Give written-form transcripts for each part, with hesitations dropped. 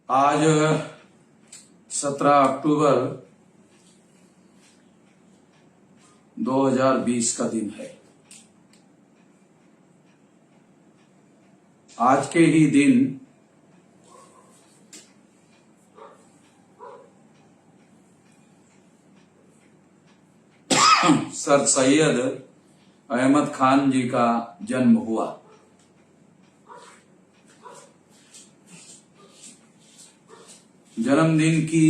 आज 17 अक्टूबर 2020 का दिन है। आज के ही दिन सर सैयद अहमद खान जी का जन्म हुआ। जन्मदिन की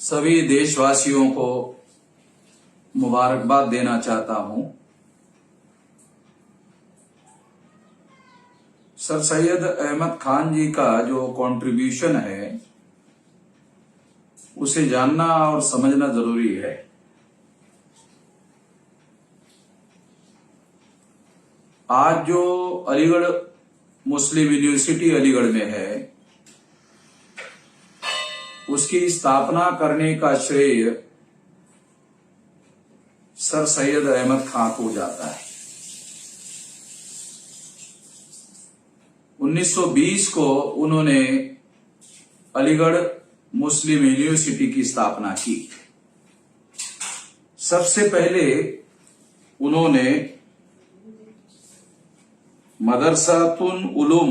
सभी देशवासियों को मुबारकबाद देना चाहता हूं। सर सैयद अहमद खान जी का जो कंट्रीब्यूशन है उसे जानना और समझना जरूरी है। आज जो अलीगढ़ मुस्लिम यूनिवर्सिटी अलीगढ़ में है उसकी स्थापना करने का श्रेय सर सैयद अहमद खान को जाता है। 1920 को उन्होंने अलीगढ़ मुस्लिम यूनिवर्सिटी की स्थापना की। सबसे पहले उन्होंने मदरसातुल उलूम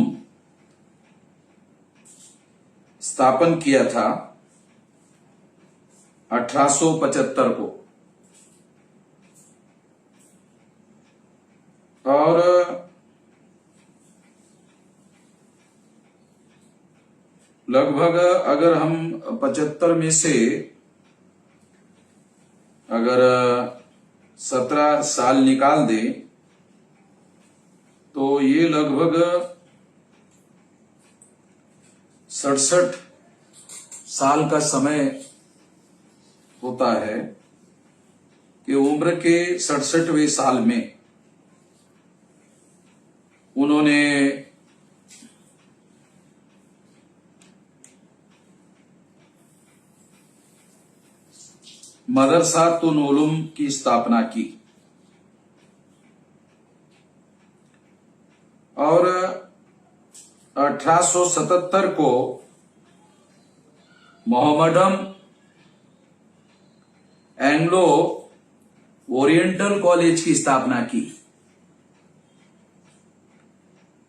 स्थापन किया था 1875 को, और लगभग अगर हम 75 में से अगर 17 साल निकाल दें तो ये लगभग 67 साल का समय होता है कि उम्र के 67वें साल में उन्होंने मदरसातुल उलूम की स्थापना की और 1877 को मोहम्मडन एंग्लो ओरिएंटल कॉलेज की स्थापना की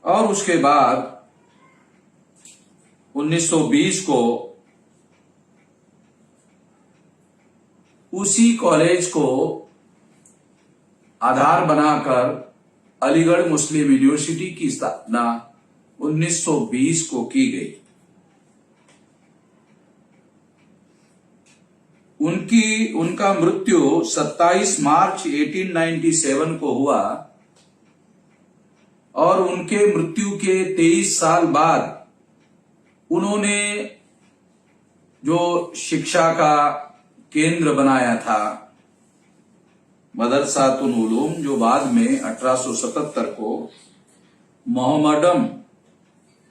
और उसके बाद 1920 को उसी कॉलेज को आधार बनाकर अलीगढ़ मुस्लिम यूनिवर्सिटी की स्थापना 1920 को की गई। उनका मृत्यु 27 मार्च 1897 को हुआ और उनके मृत्यु के 23 साल बाद उन्होंने जो शिक्षा का केंद्र बनाया था मदरसातुल उलूम, जो बाद में 1877 को मोहम्मडन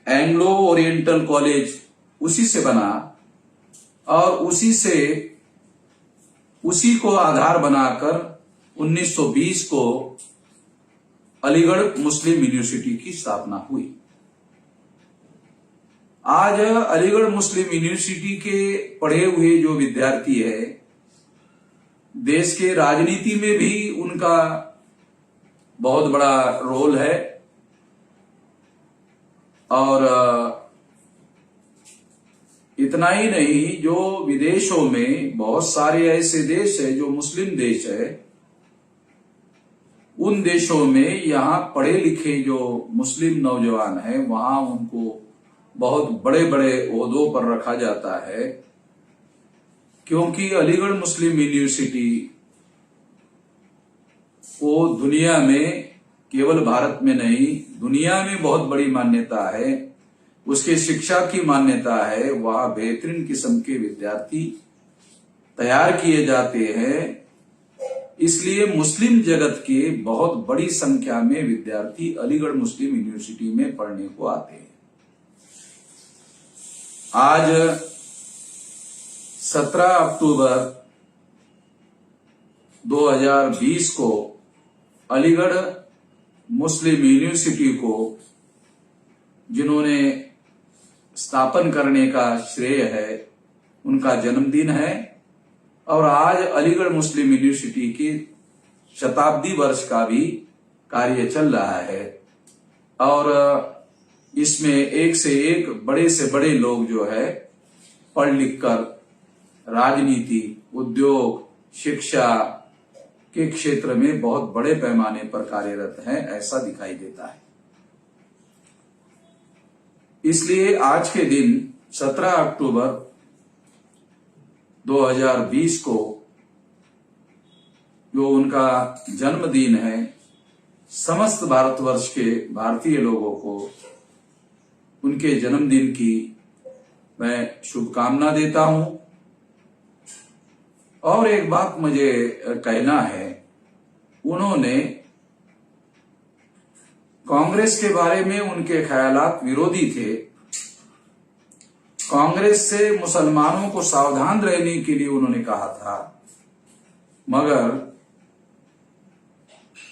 एंग्लो ओरिएंटल कॉलेज उसी से बना और उसी को आधार बनाकर 1920 को अलीगढ़ मुस्लिम यूनिवर्सिटी की स्थापना हुई। आज अलीगढ़ मुस्लिम यूनिवर्सिटी के पढ़े हुए जो विद्यार्थी है, देश के राजनीति में भी उनका बहुत बड़ा रोल है और इतना ही नहीं, जो विदेशों में बहुत सारे ऐसे देश है जो मुस्लिम देश है, उन देशों में यहाँ पढ़े लिखे जो मुस्लिम नौजवान हैं वहां उनको बहुत बड़े बड़े ओहदों पर रखा जाता है, क्योंकि अलीगढ़ मुस्लिम यूनिवर्सिटी को दुनिया में, केवल भारत में नहीं दुनिया में बहुत बड़ी मान्यता है। उसके शिक्षा की मान्यता है, वहां बेहतरीन किस्म के विद्यार्थी तैयार किए जाते हैं। इसलिए मुस्लिम जगत के बहुत बड़ी संख्या में विद्यार्थी अलीगढ़ मुस्लिम यूनिवर्सिटी में पढ़ने को आते हैं। आज 17 अक्टूबर 2020 को अलीगढ़ मुस्लिम यूनिवर्सिटी को जिन्होंने स्थापन करने का श्रेय है, उनका जन्मदिन है और आज अलीगढ़ मुस्लिम यूनिवर्सिटी की शताब्दी वर्ष का भी कार्य चल रहा है और इसमें एक से एक बड़े से बड़े लोग जो है पढ़ लिख कर राजनीति, उद्योग, शिक्षा के क्षेत्र में बहुत बड़े पैमाने पर कार्यरत हैं, ऐसा दिखाई देता है। इसलिए आज के दिन 17 अक्टूबर 2020 को जो उनका जन्मदिन है, समस्त भारतवर्ष के भारतीय लोगों को उनके जन्मदिन की मैं शुभकामना देता हूं। और एक बात मुझे कहना है, उन्होंने कांग्रेस के बारे में उनके ख्यालात विरोधी थे। कांग्रेस से मुसलमानों को सावधान रहने के लिए उन्होंने कहा था, मगर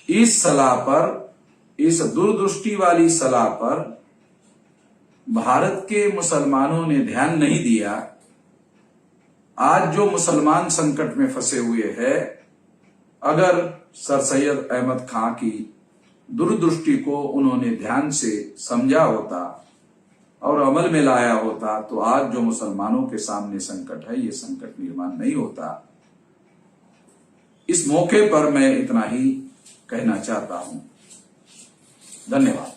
इस सलाह पर, इस दूरदृष्टि वाली सलाह पर भारत के मुसलमानों ने ध्यान नहीं दिया। आज जो मुसलमान संकट में फंसे हुए हैं, अगर सर सैयद अहमद खां की दूरदृष्टि को उन्होंने ध्यान से समझा होता और अमल में लाया होता तो आज जो मुसलमानों के सामने संकट है, ये संकट निर्माण नहीं होता। इस मौके पर मैं इतना ही कहना चाहता हूं। धन्यवाद।